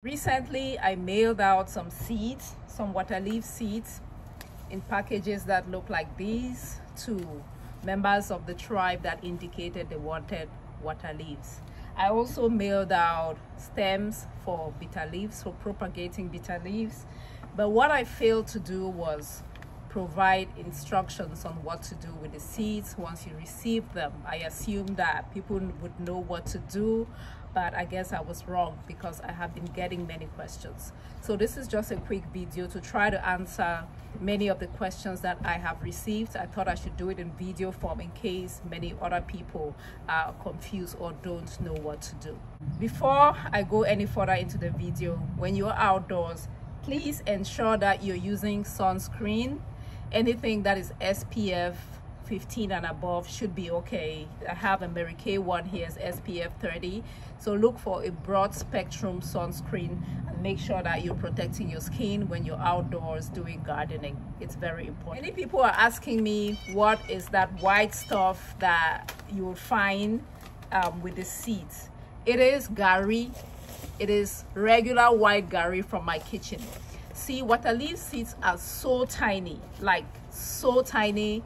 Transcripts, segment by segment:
Recently, I mailed out some seeds, some water leaf seeds in packages that look like these to members of the tribe that indicated they wanted water leaves. I also mailed out stems for bitter leaves, for propagating bitter leaves. But what I failed to do was provide instructions on what to do with the seeds once you receive them. I assumed that people would know what to do, but I guess I was wrong because I have been getting many questions. So this is just a quick video to try to answer many of the questions that I have received. I thought I should do it in video form in case many other people are confused or don't know what to do. Before I go any further into the video, when you're outdoors, please ensure that you're using sunscreen. Anything that is SPF 15 and above should be okay. I have a Mary Kay one here, is SPF 30. So look for a broad spectrum sunscreen and make sure that you're protecting your skin when you're outdoors doing gardening. It's very important. Many people are asking me what is that white stuff that you will find with the seeds. It is gari. It is regular white gari from my kitchen. See, water leaf seeds are so tiny, like so tiny.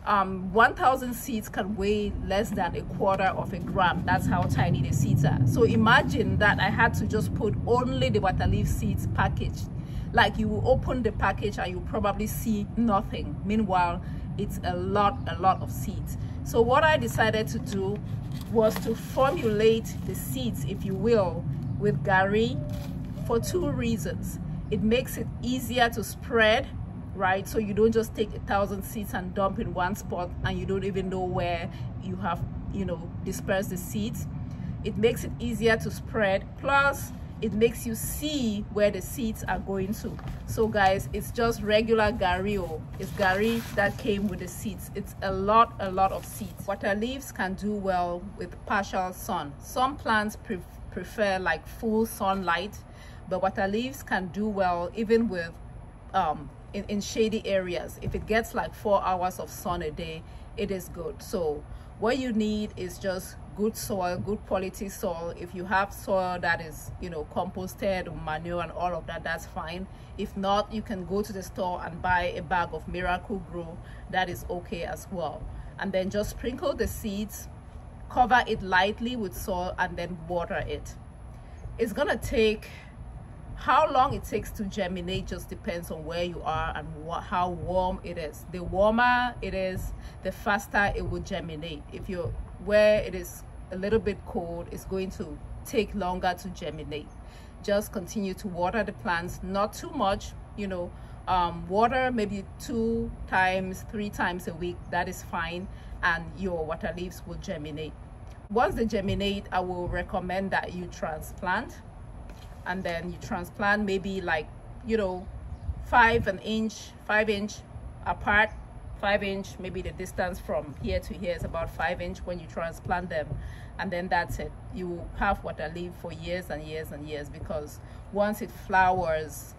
1,000 seeds can weigh less than 1/4 of a gram. That's how tiny the seeds are. So imagine that I had to just put only the water leaf seeds package. Like, you will open the package and you probably see nothing. Meanwhile, it's a lot of seeds. So what I decided to do was to formulate the seeds, if you will, with gari for 2 reasons. It makes it easier to spread, right? So you don't just take 1,000 seeds and dump in one spot and you don't even know where you have, dispersed the seeds. It makes it easier to spread. Plus, it makes you see where the seeds are going to. So guys, it's just regular gari. It's gari that came with the seeds. It's a lot of seeds. Water leaves can do well with partial sun. Some plants prefer like full sunlight, but water leaves can do well even with in shady areas. If it gets like 4 hours of sun a day, it is good. So what you need is just good soil, good quality soil. If you have soil that is composted or manure and all of that, that's fine. If not, you can go to the store and buy a bag of Miracle-Gro. That is okay as well. And then just sprinkle the seeds, cover it lightly with soil, and then water it. It's gonna take, how long it takes to germinate just depends on where you are and how warm it is. The warmer it is, the faster it will germinate. If you're where it is a little bit cold, it's going to take longer to germinate. Just continue to water the plants, not too much, water maybe 2 times, 3 times a week. That is fine, and your water leaves will germinate. Once they germinate, I will recommend that you transplant. And then you transplant maybe like 5 inch apart. 5 inch, maybe the distance from here to here is about 5 inch when you transplant them, and then that's it. You have water leaf for years and years and years, because once it flowers,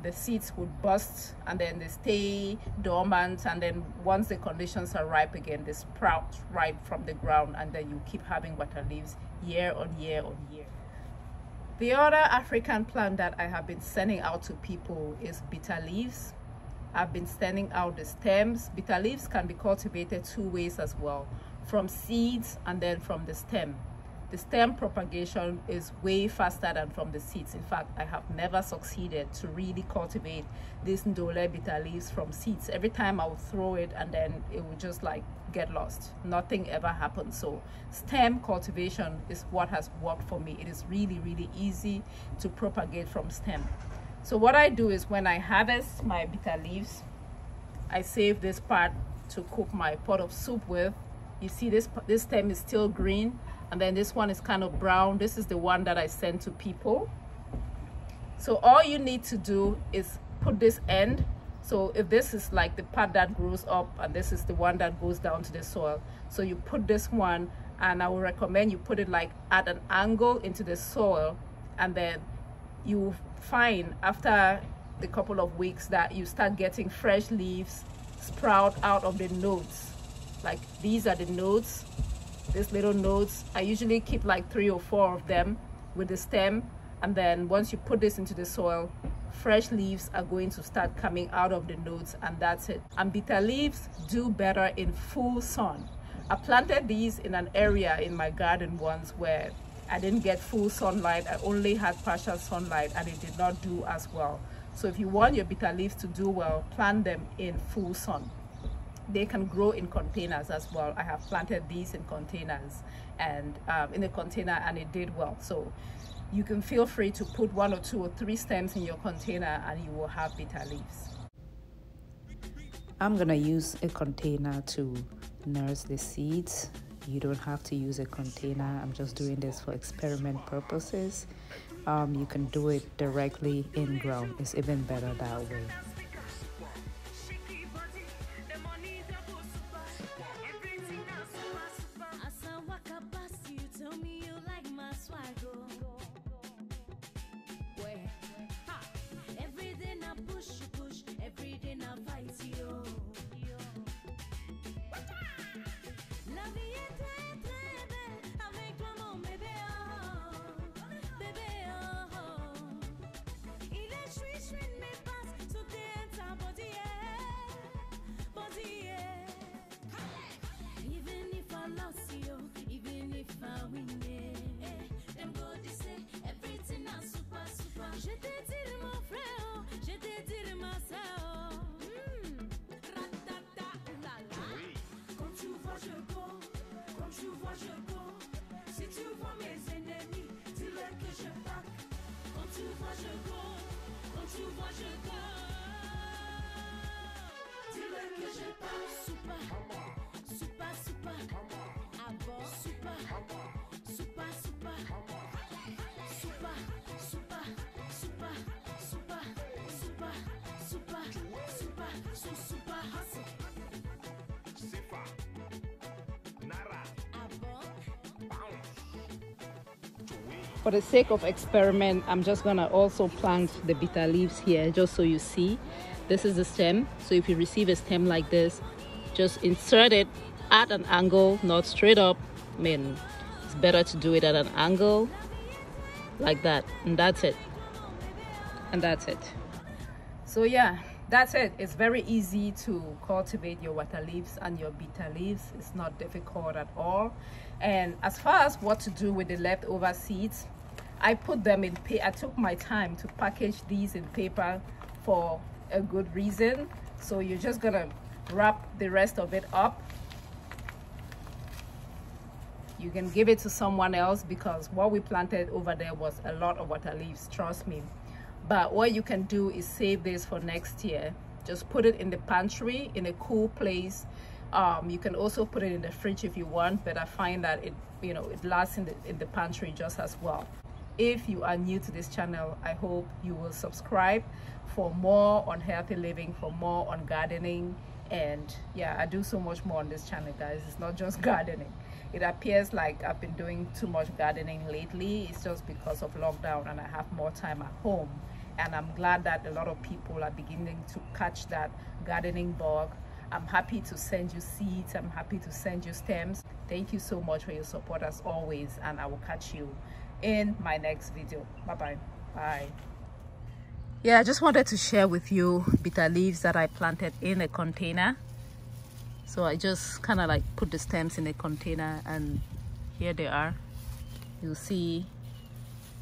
the seeds would burst and then they stay dormant, and then once the conditions are ripe again, they sprout right from the ground, and then you keep having water leaves year on year on year. The other African plant that I have been sending out to people is bitter leaves. I've been sending out the stems. Bitter leaves can be cultivated 2 ways as well, from seeds and then from the stem. The stem propagation is way faster than from the seeds. In fact, I have never succeeded to really cultivate these Ndole bitter leaves from seeds. Every time I would throw it and then it would just like get lost. Nothing ever happens. So stem cultivation is what has worked for me. It is really easy to propagate from stem. So what I do is, when I harvest my bitter leaves, I save this part to cook my pot of soup with. You see this stem is still green, and then this one is kind of brown. This is the one that I send to people. So all you need to do is put this end. So if this is like the part that grows up and this is the one that goes down to the soil, so you put this one, and I will recommend you put it like at an angle into the soil, and then you find after a couple of weeks that you start getting fresh leaves sprout out of the nodes. Like, these are the nodes, these little nodes. I usually keep like 3 or 4 of them with the stem, And then once you put this into the soil, fresh leaves are going to start coming out of the nodes, and that's it. And bitter leaves do better in full sun. I planted these in an area in my garden once where I didn't get full sunlight. I only had partial sunlight, and it did not do as well. So if you want your bitter leaves to do well, plant them in full sun. They can grow in containers as well. I have planted these in containers and in a container, and it did well. So you can feel free to put 1 or 2 or 3 stems in your container, and you will have bitter leaves. I'm gonna use a container to nurse the seeds. You don't have to use a container. I'm just doing this for experiment purposes. You can do it directly in ground. It's even better that way. For the sake of experiment, I'm just gonna also plant the bitter leaves here, just so you see. This is the stem. So if you receive a stem like this, just insert it at an angle, not straight up. I mean, it's better to do it at an angle like that, and that's it. And that's it. So yeah, that's it. It's very easy to cultivate your water leaves and your bitter leaves. It's not difficult at all. And as far as what to do with the leftover seeds, I put them in I took my time to package these in paper for a good reason. So you're just gonna wrap the rest of it up. You can give it to someone else, because what we planted over there was a lot of water leaves, trust me. But what you can do is save this for next year. Just put it in the pantry in a cool place. You can also put it in the fridge if you want, but I find that it lasts in the pantry just as well. If you are new to this channel, I hope you will subscribe for more on healthy living, for more on gardening. And yeah, I do so much more on this channel, guys. It's not just gardening. It appears like I've been doing too much gardening lately. It's just because of lockdown and I have more time at home. And I'm glad that a lot of people are beginning to catch that gardening bug. I'm happy to send you seeds. I'm happy to send you stems. Thank you so much for your support as always, and I will catch you in my next video. Bye-bye. Bye. Yeah, I just wanted to share with you bitter leaves that I planted in a container. So I just kind of like put the stems in a container, and here they are. You'll see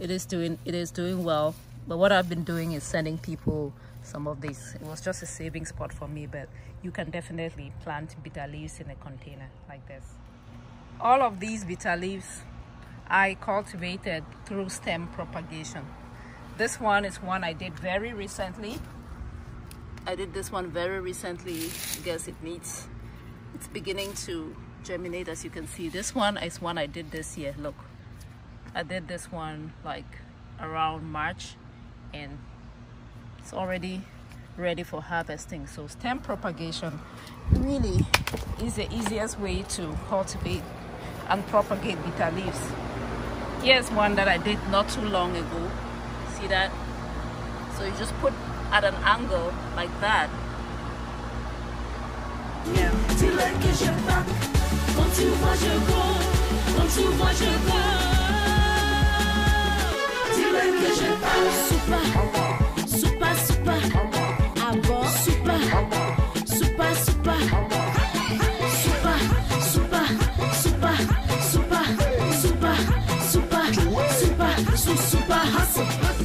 it is doing well. But what I've been doing is sending people some of this. It was just a saving spot for me, but you can definitely plant bitter leaves in a container like this. All of these bitter leaves I cultivated through stem propagation. This one is one I did very recently. I did this one very recently. I guess it's beginning to germinate, as you can see. This one is one I did this year. Look, I did this one like around March, and it's already ready for harvesting. So stem propagation really is the easiest way to cultivate and propagate bitter leaves. Here's one that I did not too long ago. See that? So you just put at an angle like that. Yeah. que je parle. Soupa, soupa, soupa. Avant, soupa, soupa, soupa. Soupa, soupa, soupa, soupa, soupa, soupa, soupa, soupa, soupa, soupa.